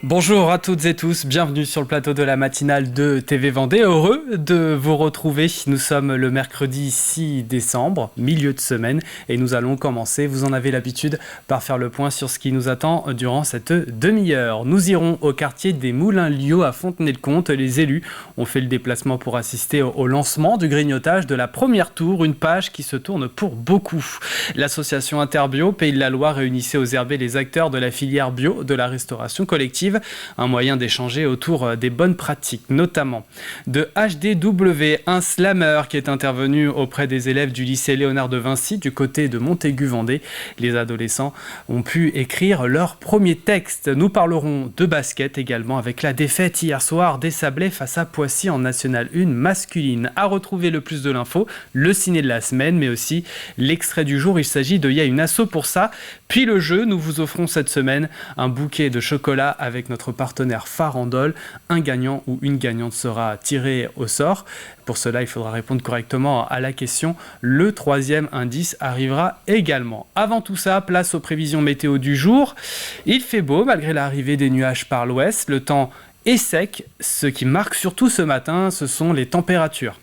Bonjour à toutes et tous, bienvenue sur le plateau de la matinale de TV Vendée. Heureux de vous retrouver. Nous sommes le mercredi 6 décembre, milieu de semaine, et nous allons commencer, vous en avez l'habitude, par faire le point sur ce qui nous attend durant cette demi-heure. Nous irons au quartier des Moulins-Lio à Fontenay-le-Comte. Les élus ont fait le déplacement pour assister au lancement du grignotage de la première tour, une page qui se tourne pour beaucoup. L'association Interbio Pays de la Loire réunissait aux Herbées les acteurs de la filière bio de la restauration collective. Un moyen d'échanger autour des bonnes pratiques, notamment de HDW, un slammer qui est intervenu auprès des élèves du lycée Léonard de Vinci du côté de Montaigu-Vendée. Les adolescents ont pu écrire leur premier texte. Nous parlerons de basket également avec la défaite hier soir des Sablés face à Poissy en National 1 masculine. À retrouver le plus de l'info, le ciné de la semaine, mais aussi l'extrait du jour. Il s'agit de Il y a une asso pour ça. Puis le jeu, nous vous offrons cette semaine un bouquet de chocolat avec notre partenaire Farandole. Un gagnant ou une gagnante sera tiré au sort. Pour cela, il faudra répondre correctement à la question. Le troisième indice arrivera également. Avant tout ça, place aux prévisions météo du jour. Il fait beau malgré l'arrivée des nuages par l'ouest. Le temps est sec. Ce qui marque surtout ce matin, ce sont les températures.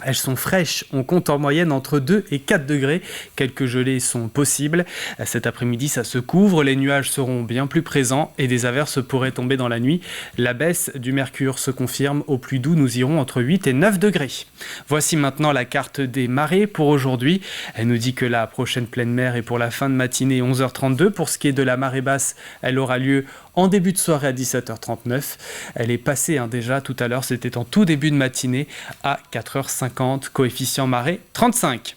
Elles sont fraîches, on compte en moyenne entre 2 et 4 degrés. Quelques gelées sont possibles. Cet après-midi, ça se couvre, les nuages seront bien plus présents et des averses pourraient tomber dans la nuit. La baisse du mercure se confirme. Au plus doux, nous irons entre 8 et 9 degrés. Voici maintenant la carte des marées pour aujourd'hui. Elle nous dit que la prochaine pleine mer est pour la fin de matinée 11h32. Pour ce qui est de la marée basse, elle aura lieu en début de soirée à 17h39. Elle est passée déjà tout à l'heure, c'était en tout début de matinée à 4h50, coefficient marée 35.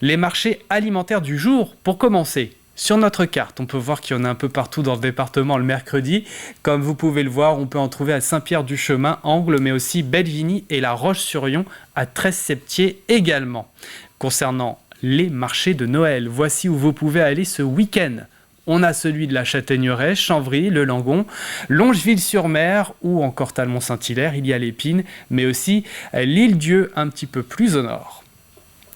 Les marchés alimentaires du jour, pour commencer. Sur notre carte, on peut voir qu'il y en a un peu partout dans le département le mercredi. Comme vous pouvez le voir, on peut en trouver à Saint-Pierre-du-Chemin, Angles, mais aussi Bellevigny et La Roche-sur-Yon, à Trèze-Septier également. Concernant les marchés de Noël, voici où vous pouvez aller ce week-end. On a celui de la Châtaigneraie, Chambry, le Langon, Longeville-sur-Mer ou encore Talmont-Saint-Hilaire, il y a l'Épine, mais aussi l'Île-Dieu un petit peu plus au nord.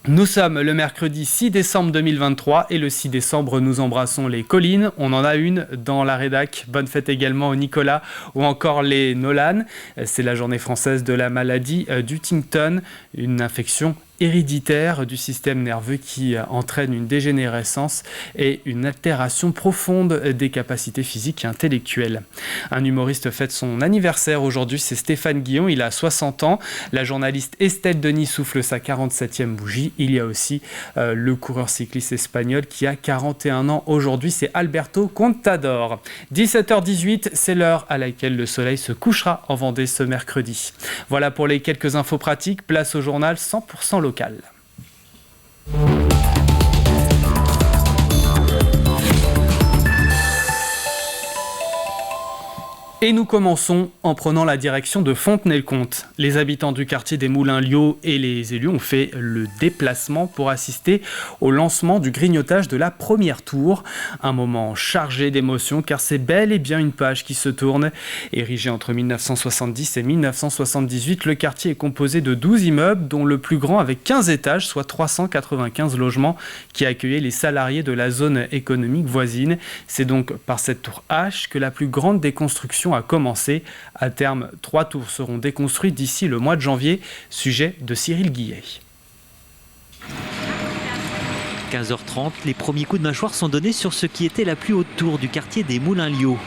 Nous sommes le mercredi 6 décembre 2023 et le 6 décembre, nous embrassons les collines. On en a une dans la rédac. Bonne fête également au Nicolas ou encore les Nolan. C'est la journée française de la maladie d'Huntington, une infection héréditaire du système nerveux qui entraîne une dégénérescence et une altération profonde des capacités physiques et intellectuelles. Un humoriste fête son anniversaire aujourd'hui, c'est Stéphane Guillon, il a 60 ans. La journaliste Estelle Denis souffle sa 47e bougie. Il y a aussi le coureur cycliste espagnol qui a 41 ans aujourd'hui, c'est Alberto Contador. 17h18, c'est l'heure à laquelle le soleil se couchera en Vendée ce mercredi. Voilà pour les quelques infos pratiques, place au journal 100% local. Et nous commençons en prenant la direction de Fontenay-le-Comte. Les habitants du quartier des Moulins-Lio et les élus ont fait le déplacement pour assister au lancement du grignotage de la première tour. Un moment chargé d'émotions car c'est bel et bien une page qui se tourne. Érigé entre 1970 et 1978, le quartier est composé de 12 immeubles dont le plus grand avec 15 étages, soit 395 logements qui accueillaient les salariés de la zone économique voisine. C'est donc par cette tour H que la plus grande des constructions a commencé. À terme, 3 tours seront déconstruites d'ici le mois de janvier. Sujet de Cyril Guillet. 15h30, les premiers coups de mâchoire sont donnés sur ce qui était la plus haute tour du quartier des Moulins-Lio.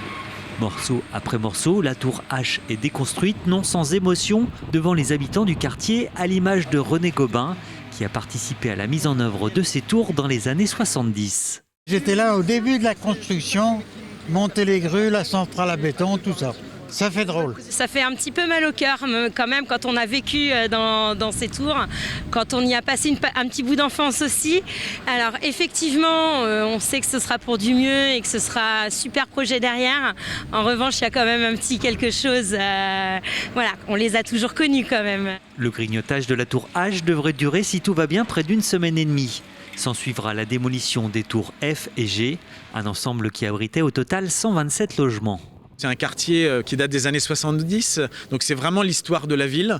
Morceau après morceau, la tour H est déconstruite, non sans émotion, devant les habitants du quartier, à l'image de René Gobin, qui a participé à la mise en œuvre de ces tours dans les années 70. J'étais là au début de la construction, monter les grues, la centrale à béton, tout ça. Ça fait drôle. Ça fait un petit peu mal au cœur quand même quand on a vécu dans ces tours, quand on y a passé un petit bout d'enfance aussi. Alors effectivement, on sait que ce sera pour du mieux et que ce sera un super projet derrière. En revanche, il y a quand même un petit quelque chose. Voilà, on les a toujours connus quand même. Le grignotage de la tour H devrait durer, si tout va bien, près d'une semaine et demie. S'en suivra la démolition des tours F et G, un ensemble qui abritait au total 127 logements. C'est un quartier qui date des années 70, donc c'est vraiment l'histoire de la ville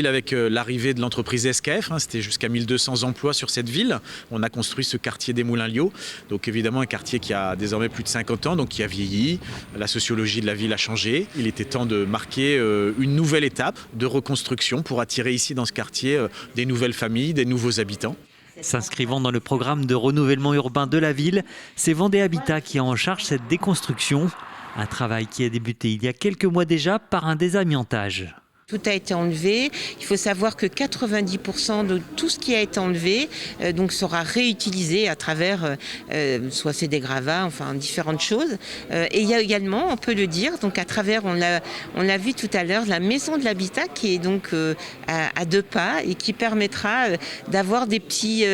avec l'arrivée de l'entreprise SKF, c'était jusqu'à 1200 emplois sur cette ville. On a construit ce quartier des Moulins-Lyon, donc évidemment un quartier qui a désormais plus de 50 ans, donc qui a vieilli, la sociologie de la ville a changé. Il était temps de marquer une nouvelle étape de reconstruction pour attirer ici dans ce quartier des nouvelles familles, des nouveaux habitants. S'inscrivant dans le programme de renouvellement urbain de la ville, c'est Vendée Habitat qui a en charge cette déconstruction. Un travail qui a débuté il y a quelques mois déjà par un désamiantage. Tout a été enlevé. Il faut savoir que 90% de tout ce qui a été enlevé donc sera réutilisé à travers soit c'est des gravats, enfin différentes choses. Et il y a également, on peut le dire, donc à travers, on l'a vu tout à l'heure, la maison de l'habitat qui est donc à 2 pas et qui permettra d'avoir des petits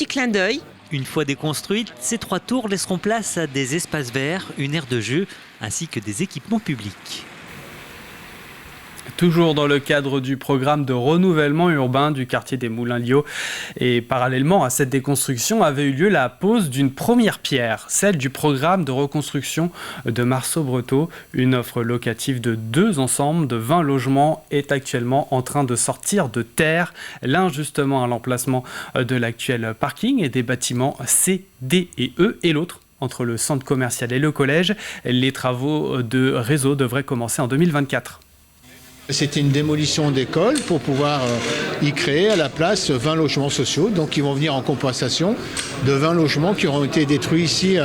clins d'œil. Une fois déconstruites, ces 3 tours laisseront place à des espaces verts, une aire de jeu ainsi que des équipements publics. Toujours dans le cadre du programme de renouvellement urbain du quartier des Moulins-Lyon. Et parallèlement à cette déconstruction avait eu lieu la pose d'une première pierre, celle du programme de reconstruction de Marceau-Breteau. Une offre locative de 2 ensembles de 20 logements est actuellement en train de sortir de terre. L'un justement à l'emplacement de l'actuel parking et des bâtiments C, D et E, et l'autre entre le centre commercial et le collège. Les travaux de réseau devraient commencer en 2024. C'était une démolition d'école pour pouvoir y créer à la place 20 logements sociaux. Donc ils vont venir en compensation de 20 logements qui auront été détruits ici,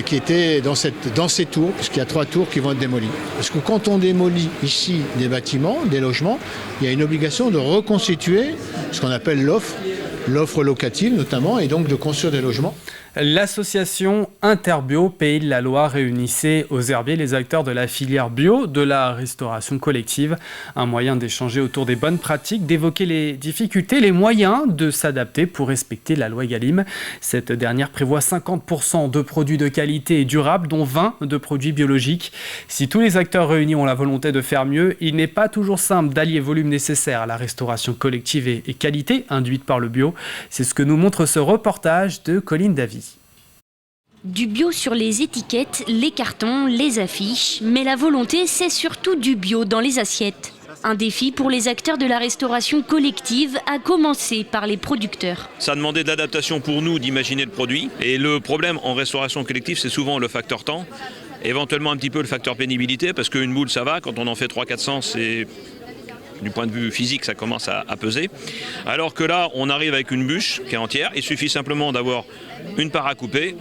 qui étaient dans ces tours, puisqu'il y a 3 tours qui vont être démolies. Parce que quand on démolit ici des bâtiments, des logements, il y a une obligation de reconstituer ce qu'on appelle l'offre locative notamment, et donc de construire des logements. L'association Interbio Pays de la Loire réunissait aux herbiers les acteurs de la filière bio, de la restauration collective. Un moyen d'échanger autour des bonnes pratiques, d'évoquer les difficultés, les moyens de s'adapter pour respecter la loi Egalim. Cette dernière prévoit 50% de produits de qualité et durables, dont 20 de produits biologiques. Si tous les acteurs réunis ont la volonté de faire mieux, il n'est pas toujours simple d'allier volume nécessaire à la restauration collective et qualité induite par le bio. C'est ce que nous montre ce reportage de Colline Davy. Du bio sur les étiquettes, les cartons, les affiches, mais la volonté, c'est surtout du bio dans les assiettes. Un défi pour les acteurs de la restauration collective, à commencer par les producteurs. Ça demandait de l'adaptation pour nous d'imaginer le produit. Et le problème en restauration collective, c'est souvent le facteur temps, éventuellement un petit peu le facteur pénibilité, parce qu'une moule, ça va, quand on en fait 300-400, c'est... Du point de vue physique, ça commence à peser. Alors que là, on arrive avec une bûche qui est entière. Il suffit simplement d'avoir une part à couper,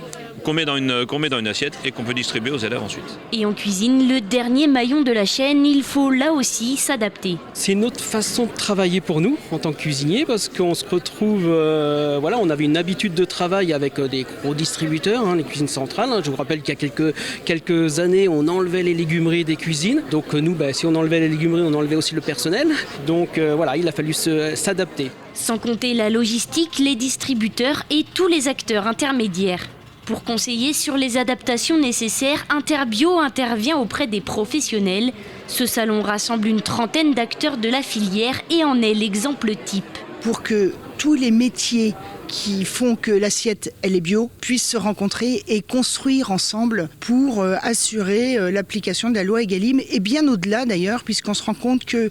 qu'on met dans une assiette et qu'on peut distribuer aux élèves ensuite. Et en cuisine, le dernier maillon de la chaîne, il faut là aussi s'adapter. C'est une autre façon de travailler pour nous en tant que cuisinier, parce qu'on se retrouve, on avait une habitude de travail avec des gros distributeurs, les cuisines centrales. Je vous rappelle qu'il y a quelques années, on enlevait les légumeries des cuisines. Donc nous, si on enlevait les légumeries, on enlevait aussi le personnel. Donc il a fallu s'adapter. Sans compter la logistique, les distributeurs et tous les acteurs intermédiaires. Pour conseiller sur les adaptations nécessaires, Interbio intervient auprès des professionnels. Ce salon rassemble une trentaine d'acteurs de la filière et en est l'exemple type. Pour que tous les métiers qui font que l'assiette elle est bio puissent se rencontrer et construire ensemble pour assurer l'application de la loi Egalim, et bien au-delà d'ailleurs, puisqu'on se rend compte que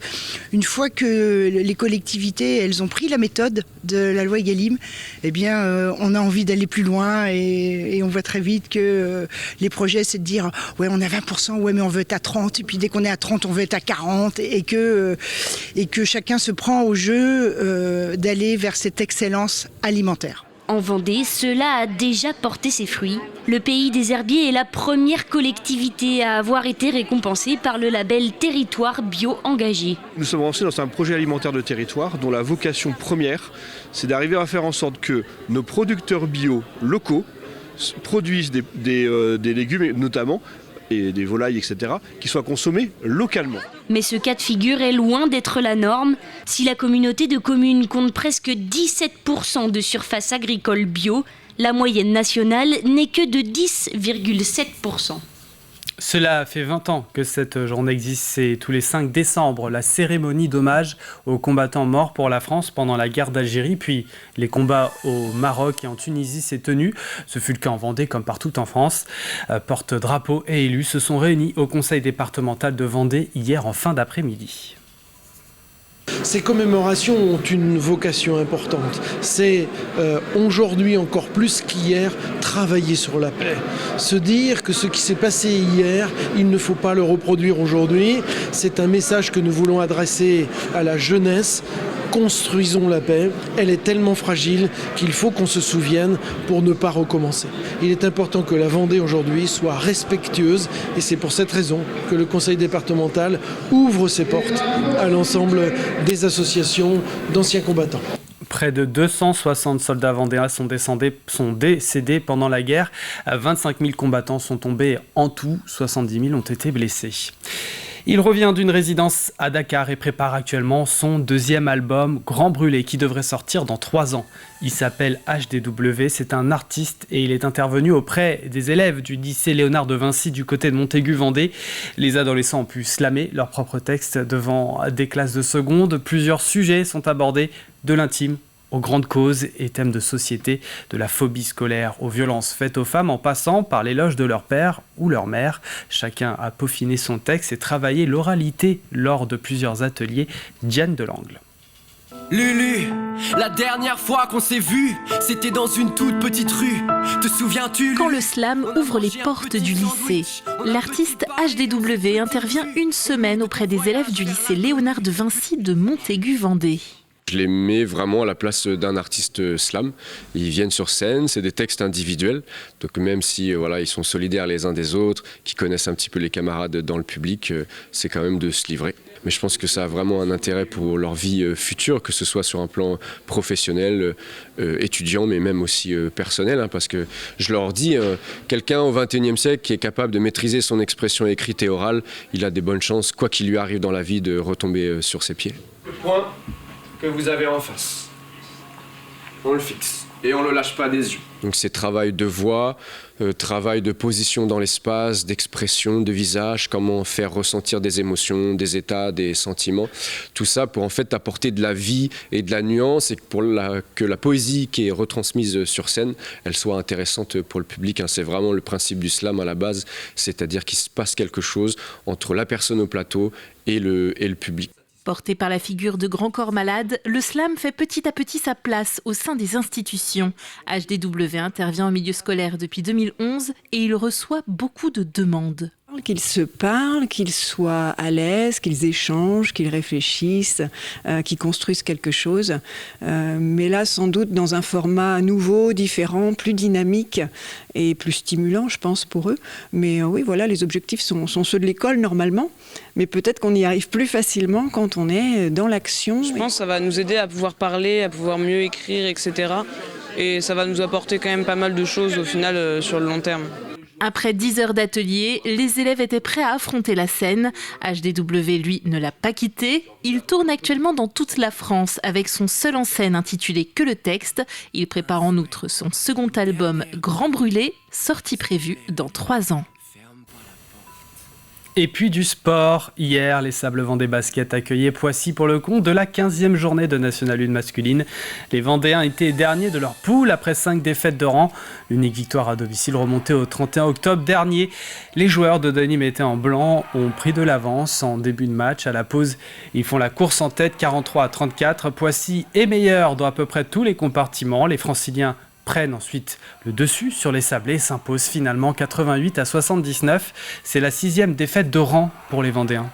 une fois que les collectivités elles ont pris la méthode de la loi Egalim, on a envie d'aller plus loin et on voit très vite que les projets c'est de dire ouais on a 20%, ouais mais on veut être à 30, et puis dès qu'on est à 30 on veut être à 40, et que chacun se prend au jeu d'aller vers cette excellence alimentaire. En Vendée, cela a déjà porté ses fruits. Le Pays des Herbiers est la première collectivité à avoir été récompensée par le label Territoire Bio Engagé. Nous sommes lancés dans un projet alimentaire de territoire dont la vocation première, c'est d'arriver à faire en sorte que nos producteurs bio locaux produisent des légumes notamment, et des volailles, etc., qui soient consommés localement. Mais ce cas de figure est loin d'être la norme. Si la communauté de communes compte presque 17% de surface agricole bio, la moyenne nationale n'est que de 10,7%. Cela fait 20 ans que cette journée existe. C'est tous les 5 décembre, la cérémonie d'hommage aux combattants morts pour la France pendant la guerre d'Algérie. Puis les combats au Maroc et en Tunisie s'est tenu. Ce fut le cas en Vendée comme partout en France. Porte-drapeaux et élus se sont réunis au conseil départemental de Vendée hier en fin d'après-midi. Ces commémorations ont une vocation importante. C'est aujourd'hui encore plus qu'hier travailler sur la paix. Se dire que ce qui s'est passé hier, il ne faut pas le reproduire aujourd'hui. C'est un message que nous voulons adresser à la jeunesse. Construisons la paix. Elle est tellement fragile qu'il faut qu'on se souvienne pour ne pas recommencer. Il est important que la Vendée aujourd'hui soit respectueuse et c'est pour cette raison que le conseil départemental ouvre ses portes à l'ensemble des associations d'anciens combattants. Près de 260 soldats vendéens sont décédés pendant la guerre. 25 000 combattants sont tombés en tout, 70 000 ont été blessés. Il revient d'une résidence à Dakar et prépare actuellement son deuxième album, Grand Brûlé, qui devrait sortir dans 3 ans. Il s'appelle HDW, c'est un artiste et il est intervenu auprès des élèves du lycée Léonard de Vinci du côté de Montaigu-Vendée. Les adolescents ont pu slammer leurs propres textes devant des classes de seconde. Plusieurs sujets sont abordés, de l'intime aux grandes causes et thèmes de société, de la phobie scolaire aux violences faites aux femmes en passant par l'éloge de leur père ou leur mère. Chacun a peaufiné son texte et travaillé l'oralité lors de plusieurs ateliers. Diane Delangle. Lulu, la dernière fois qu'on s'est vu, c'était dans une toute petite rue. Te souviens-tu? Quand le slam ouvre les portes du lycée, l'artiste HDW intervient une semaine auprès des élèves du lycée Léonard de Vinci de Montaigu-Vendée. Je les mets vraiment à la place d'un artiste slam. Ils viennent sur scène, c'est des textes individuels. Donc même si ils sont solidaires les uns des autres, qui connaissent un petit peu les camarades dans le public, c'est quand même de se livrer. Mais je pense que ça a vraiment un intérêt pour leur vie future, que ce soit sur un plan professionnel, étudiant, mais même aussi personnel. Parce que je leur dis, quelqu'un au XXIe siècle qui est capable de maîtriser son expression écrite et orale, il a des bonnes chances, quoi qu'il lui arrive dans la vie, de retomber sur ses pieds. Le point que vous avez en face, on le fixe et on le lâche pas des yeux. Donc c'est travail de voix, travail de position dans l'espace, d'expression, de visage, comment faire ressentir des émotions, des états, des sentiments. Tout ça pour en fait apporter de la vie et de la nuance et que la poésie qui est retransmise sur scène, elle soit intéressante pour le public. C'est vraiment le principe du slam à la base, c'est-à-dire qu'il se passe quelque chose entre la personne au plateau et le public. Porté par la figure de Grand Corps Malade, le slam fait petit à petit sa place au sein des institutions. HDW intervient au milieu scolaire depuis 2011 et il reçoit beaucoup de demandes. Qu'ils se parlent, qu'ils soient à l'aise, qu'ils échangent, qu'ils réfléchissent, qu'ils construisent quelque chose. Mais là, sans doute, dans un format nouveau, différent, plus dynamique et plus stimulant, je pense, pour eux. Mais oui, voilà, les objectifs sont ceux de l'école, normalement. Mais peut-être qu'on y arrive plus facilement quand on est dans l'action. Je pense que ça va nous aider à pouvoir parler, à pouvoir mieux écrire, etc. Et ça va nous apporter quand même pas mal de choses, au final, sur le long terme. Après 10 heures d'atelier, les élèves étaient prêts à affronter la scène. HDW, lui, ne l'a pas quitté. Il tourne actuellement dans toute la France avec son seul en scène intitulé Que le texte. Il prépare en outre son second album Grand Brûlé, sortie prévue dans 3 ans. Et puis du sport. Hier, les Sables Vendée Basket accueillaient Poissy pour le compte de la 15e journée de National 1 masculine. Les Vendéens étaient derniers de leur poule après 5 défaites de rang. L'unique victoire à domicile remontée au 31 octobre dernier. Les joueurs de Denis Mété en blanc ont pris de l'avance en début de match. À la pause, ils font la course en tête 43-34. Poissy est meilleur dans à peu près tous les compartiments. Les Franciliens prennent ensuite le dessus sur les Sablés et s'imposent finalement 88-79. C'est la 6e défaite de rang pour les Vendéens.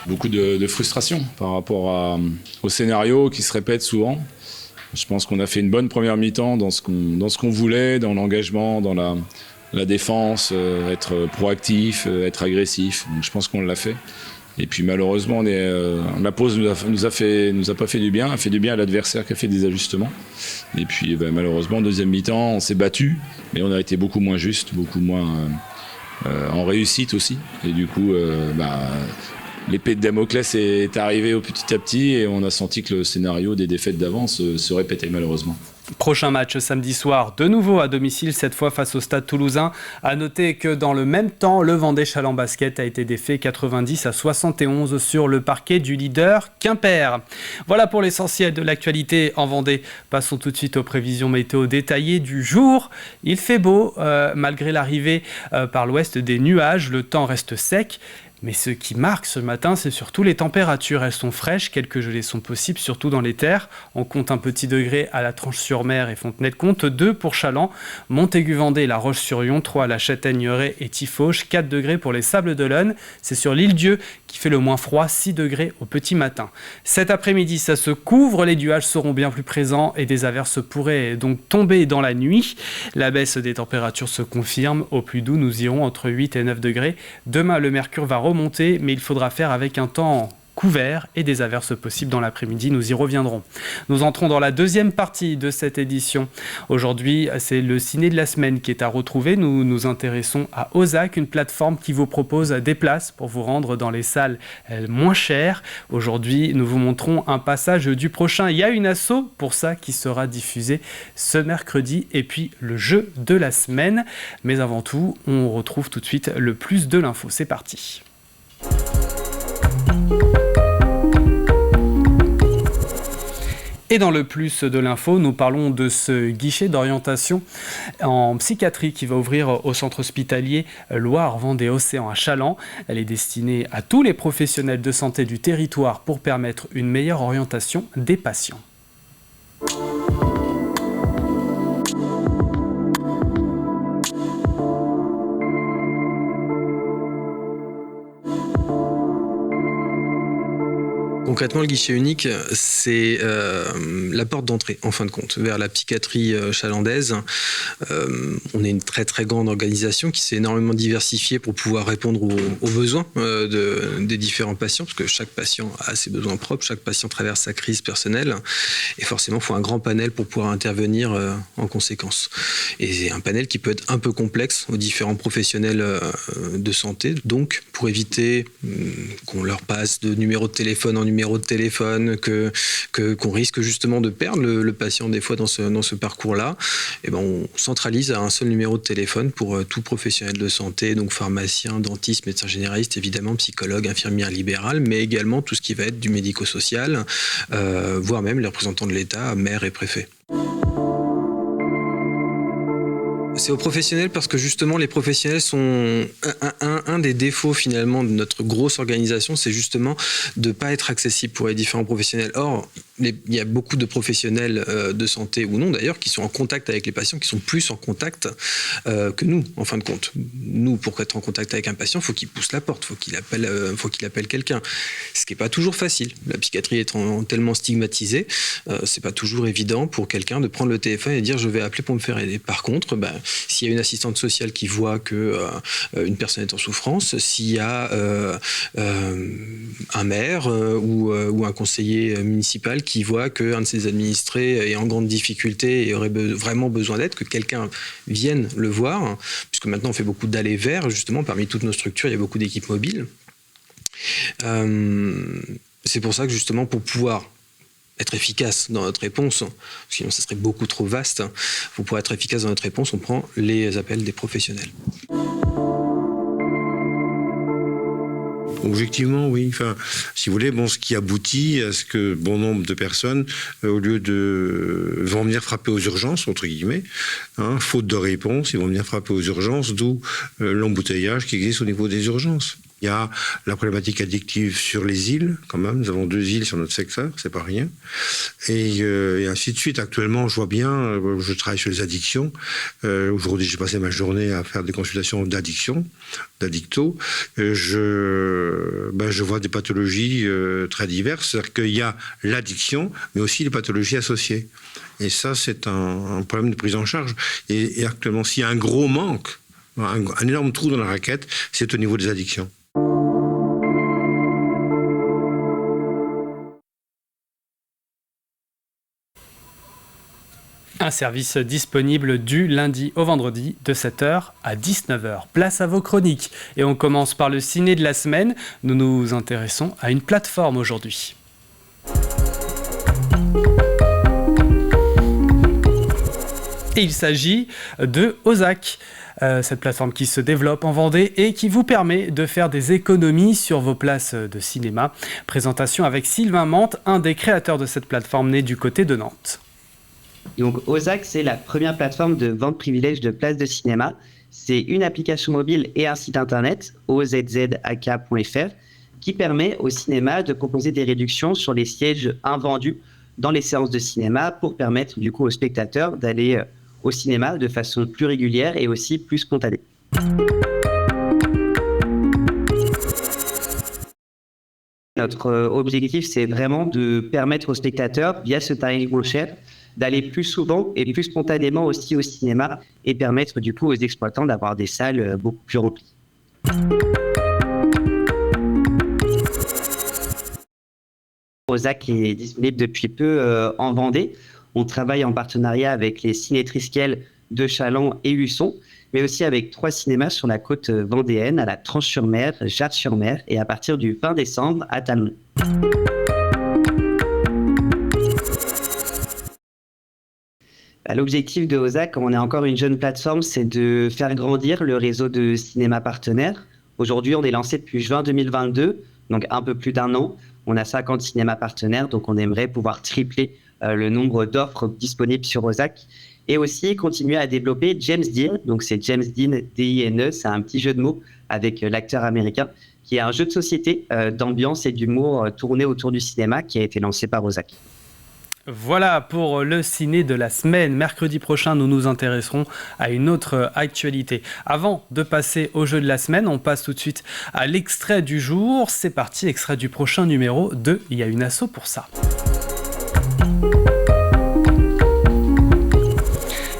Beaucoup de frustration par rapport au scénario qui se répète souvent. Je pense qu'on a fait une bonne première mi-temps dans ce qu'on voulait, dans l'engagement, dans la défense, être proactif, être agressif. Donc je pense qu'on l'a fait. Et puis malheureusement, la pause nous a pas fait du bien, a fait du bien à l'adversaire qui a fait des ajustements. Et puis malheureusement, deuxième mi-temps, on s'est battu, mais on a été beaucoup moins juste, beaucoup moins en réussite aussi. Et du coup, l'épée de Damoclès est arrivée petit à petit et on a senti que le scénario des défaites d'avance se répétait malheureusement. Prochain match samedi soir, de nouveau à domicile, cette fois face au Stade Toulousain. À noter que dans le même temps, le Vendée Challant Basket a été défait 90-71 sur le parquet du leader Quimper. Voilà pour l'essentiel de l'actualité en Vendée. Passons tout de suite aux prévisions météo détaillées du jour. Il fait beau, malgré l'arrivée par l'ouest des nuages, le temps reste sec. Mais ce qui marque ce matin, c'est surtout les températures. Elles sont fraîches, quelques gelées sont possibles, surtout dans les terres. On compte un petit degré à la Tranche-sur-Mer et Fontenay-de-Comte, 2 pour Challans, Montaigu-Vendée, La Roche-sur-Yon, 3 à la Châtaigneraie et Tifauge, 4 degrés pour les Sables d'Olonne. C'est sur l'île Dieu qui fait le moins froid, 6 degrés au petit matin. Cet après-midi, ça se couvre, les nuages seront bien plus présents et des averses pourraient donc tomber dans la nuit. La baisse des températures se confirme. Au plus doux, nous irons entre 8 et 9 degrés. Demain, le mercure va remonter, mais il faudra faire avec un temps couvert et des averses possibles dans l'après-midi. Nous y reviendrons. Nous entrons dans la deuxième partie de cette édition. Aujourd'hui, c'est le ciné de la semaine qui est à retrouver. Nous nous intéressons à Ozak, une plateforme qui vous propose des places pour vous rendre dans les salles moins chères. Aujourd'hui, nous vous montrons un passage du prochain. Il y a une asso pour ça qui sera diffusée ce mercredi et puis le jeu de la semaine. Mais avant tout, on retrouve tout de suite le plus de l'info. C'est parti. Et dans le plus de l'info, nous parlons de ce guichet d'orientation en psychiatrie qui va ouvrir au centre hospitalier Loire-Vendée-Océan à Challans. Elle est destinée à tous les professionnels de santé du territoire pour permettre une meilleure orientation des patients. Concrètement, le guichet unique, c'est la porte d'entrée, en fin de compte, vers la psychiatrie chalandaise. On est une très très grande organisation qui s'est énormément diversifiée pour pouvoir répondre aux besoins des différents patients, parce que chaque patient a ses besoins propres, chaque patient traverse sa crise personnelle, et forcément, il faut un grand panel pour pouvoir intervenir en conséquence. Et c'est un panel qui peut être un peu complexe aux différents professionnels de santé, donc pour éviter qu'on leur passe de numéro de téléphone en numéro de téléphone, qu'on risque justement de perdre le patient des fois dans ce parcours-là, et ben on centralise à un seul numéro de téléphone pour tout professionnel de santé, donc pharmacien, dentiste, médecin généraliste, évidemment psychologue, infirmière libérale, mais également tout ce qui va être du médico-social, voire même les représentants de l'État, maire et préfet. C'est aux professionnels parce que justement les professionnels sont un des défauts finalement de notre grosse organisation, c'est justement de ne pas être accessible pour les différents professionnels. Or, il y a beaucoup de professionnels de santé ou non d'ailleurs qui sont en contact avec les patients, qui sont plus en contact que nous en fin de compte. Nous, pour être en contact avec un patient, il faut qu'il pousse la porte, faut qu'il appelle quelqu'un. Ce qui n'est pas toujours facile. La psychiatrie étant tellement stigmatisée, c'est pas toujours évident pour quelqu'un de prendre le téléphone et dire je vais appeler pour me faire aider. Par contre, s'il y a une assistante sociale qui voit que une personne est en souffrance, s'il y a un maire ou un conseiller municipal qui voit qu'un de ses administrés est en grande difficulté et aurait vraiment besoin d'aide, que quelqu'un vienne le voir, puisque maintenant on fait beaucoup d'allées vers, justement, parmi toutes nos structures, il y a beaucoup d'équipes mobiles. C'est pour ça que justement, pour pouvoir être efficace dans notre réponse, sinon ça serait beaucoup trop vaste, pour pouvoir être efficace dans notre réponse, on prend les appels des professionnels. Objectivement, oui. Enfin, si vous voulez, ce qui aboutit à ce que bon nombre de personnes, au lieu vont venir frapper aux urgences, entre guillemets, faute de réponse, ils vont venir frapper aux urgences, d'où l'embouteillage qui existe au niveau des urgences. Il y a la problématique addictive sur les îles, quand même. Nous avons 2 îles sur notre secteur, c'est pas rien. Et ainsi de suite. Actuellement, je vois bien, je travaille sur les addictions. Aujourd'hui, j'ai passé ma journée à faire des consultations d'addicto. Je vois des pathologies très diverses. C'est-à-dire qu'il y a l'addiction, mais aussi les pathologies associées. Et ça, c'est un problème de prise en charge. Et actuellement, s'il y a un gros manque, un énorme trou dans la raquette, c'est au niveau des addictions. Un service disponible du lundi au vendredi de 7h à 19h. Place à vos chroniques. Et on commence par le ciné de la semaine. Nous nous intéressons à une plateforme aujourd'hui. Et il s'agit de Ozak, cette plateforme qui se développe en Vendée et qui vous permet de faire des économies sur vos places de cinéma. Présentation avec Sylvain Mante, un des créateurs de cette plateforme née du côté de Nantes. Donc Ozak, c'est la première plateforme de vente privilège de places de cinéma. C'est une application mobile et un site internet, ozzak.fr, qui permet au cinéma de proposer des réductions sur les sièges invendus dans les séances de cinéma pour permettre du coup aux spectateurs d'aller au cinéma de façon plus régulière et aussi plus spontanée. Notre objectif, c'est vraiment de permettre aux spectateurs, via ce tarif moins cher, d'aller plus souvent et plus spontanément aussi au cinéma et permettre du coup aux exploitants d'avoir des salles beaucoup plus remplies. Ozak est disponible depuis peu en Vendée. On travaille en partenariat avec les Ciné Triskel de Châlons et Luçon, mais aussi avec 3 cinémas sur la côte vendéenne, à la Tranche-sur-Mer, Jade-sur-Mer et à partir du 20 décembre à Talmont. L'objectif de Ozak, comme on est encore une jeune plateforme, c'est de faire grandir le réseau de cinéma partenaires. Aujourd'hui, on est lancé depuis juin 2022, donc un peu plus d'1 an. On a 50 cinémas partenaires, donc on aimerait pouvoir tripler le nombre d'offres disponibles sur Ozak. Et aussi continuer à développer James Dean, donc c'est James Dean, D-I-N-E, c'est un petit jeu de mots avec l'acteur américain, qui est un jeu de société d'ambiance et d'humour tourné autour du cinéma qui a été lancé par Ozak. Voilà pour le ciné de la semaine. Mercredi prochain, nous nous intéresserons à une autre actualité. Avant de passer au jeu de la semaine, on passe tout de suite à l'extrait du jour. C'est parti, extrait du prochain numéro de Il y a une asso pour ça.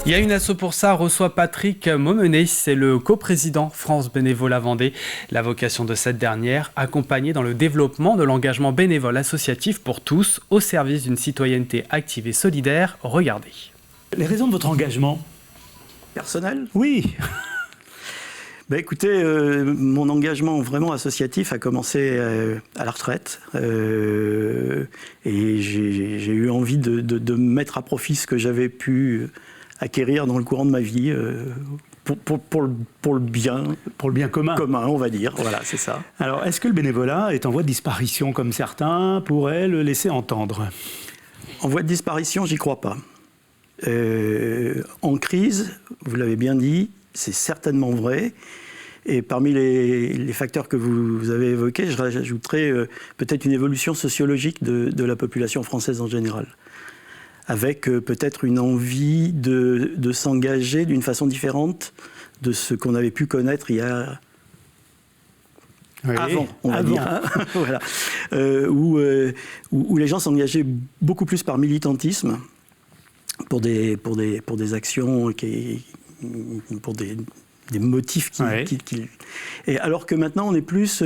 Il y a une asso pour ça, reçoit Patrick Maumenet, c'est le coprésident France Bénévolat Vendée. La vocation de cette dernière, accompagner dans le développement de l'engagement bénévole associatif pour tous, au service d'une citoyenneté active et solidaire. Regardez. Les raisons de votre engagement personnel ? Oui. Écoutez, mon engagement vraiment associatif a commencé à la retraite et j'ai eu envie de mettre à profit ce que j'avais pu acquérir dans le courant de ma vie pour le bien commun, on va dire. Voilà, c'est ça. Alors, est-ce que le bénévolat est en voie de disparition, comme certains pourraient le laisser entendre ? En voie de disparition, j'y crois pas. En crise, vous l'avez bien dit, c'est certainement vrai. Et parmi les facteurs que vous avez évoqués, je rajouterais peut-être une évolution sociologique de la population française en général, avec peut-être une envie de s'engager d'une façon différente de ce qu'on avait pu connaître il y a avant, on va dire. Voilà. Où les gens s'engageaient beaucoup plus par militantisme pour des actions, pour des motifs et alors que maintenant on est plus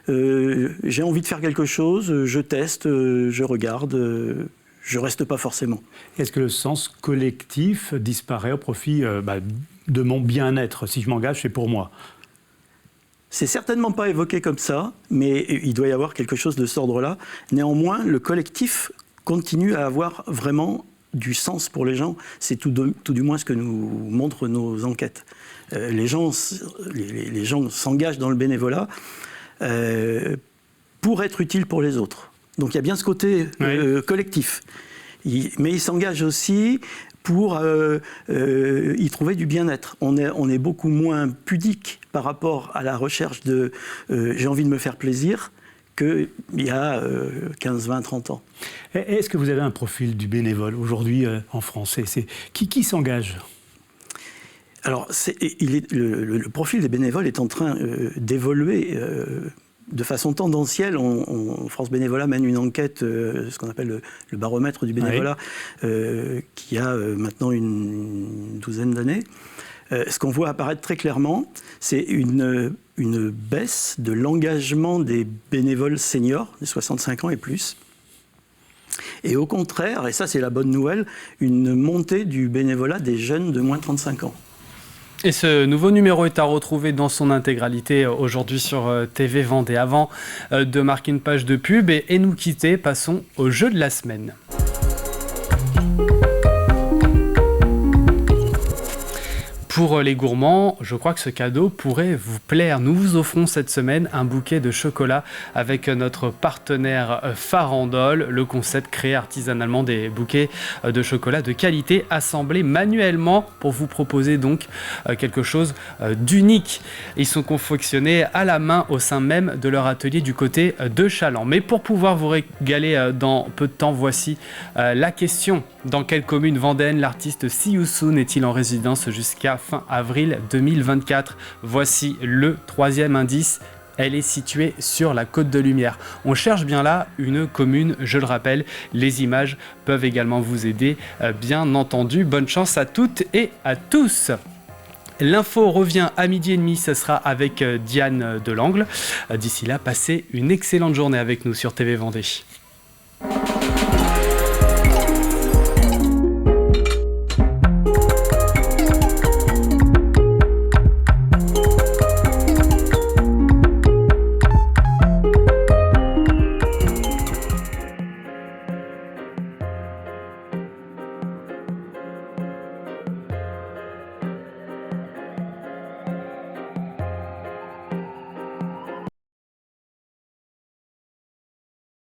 j'ai envie de faire quelque chose, je teste, je regarde, je reste pas forcément. Est-ce que le sens collectif disparaît au profit de mon bien-être ? Si je m'engage, c'est pour moi. C'est certainement pas évoqué comme ça, mais il doit y avoir quelque chose de cet ordre-là. Néanmoins, le collectif continue à avoir vraiment du sens pour les gens. C'est tout du moins ce que nous montrent nos enquêtes. Les gens s'engagent dans le bénévolat pour être utiles pour les autres. Donc il y a bien ce côté collectif. Mais ils s'engagent aussi pour y trouver du bien-être. On est beaucoup moins pudique par rapport à la recherche de j'ai envie de me faire plaisir qu'il y a 15, 20, 30 ans. Est-ce que vous avez un profil du bénévole aujourd'hui en France ? Qui s'engage ? Alors, le profil des bénévoles est en train d'évoluer de façon tendancielle. France Bénévolat mène une enquête, ce qu'on appelle le baromètre du bénévolat, qui a maintenant une douzaine d'années. Ce qu'on voit apparaître très clairement, c'est une baisse de l'engagement des bénévoles seniors, de 65 ans et plus. Et au contraire, et ça c'est la bonne nouvelle, une montée du bénévolat des jeunes de moins de 35 ans. Et ce nouveau numéro est à retrouver dans son intégralité aujourd'hui sur TV Vendée. Avant de marquer une page de pub et nous quitter, passons au jeu de la semaine. pour les gourmands, je crois que ce cadeau pourrait vous plaire. Nous vous offrons cette semaine un bouquet de chocolat avec notre partenaire Farandole. Le concept, créer artisanalement des bouquets de chocolat de qualité assemblés manuellement pour vous proposer donc quelque chose d'unique. Ils sont confectionnés à la main au sein même de leur atelier du côté de Chaland. Mais pour pouvoir vous régaler dans peu de temps, voici la question. Dans quelle commune vendéenne l'artiste See You Soon est-il en résidence jusqu'à fin avril 2024? Voici le troisième indice. Elle est située sur la Côte de Lumière. On cherche bien là une commune, je le rappelle. Les images peuvent également vous aider, bien entendu. Bonne chance à toutes et à tous. L'info revient à 12h30, ce sera avec Diane Delangle. D'ici là, passez une excellente journée avec nous sur TV Vendée.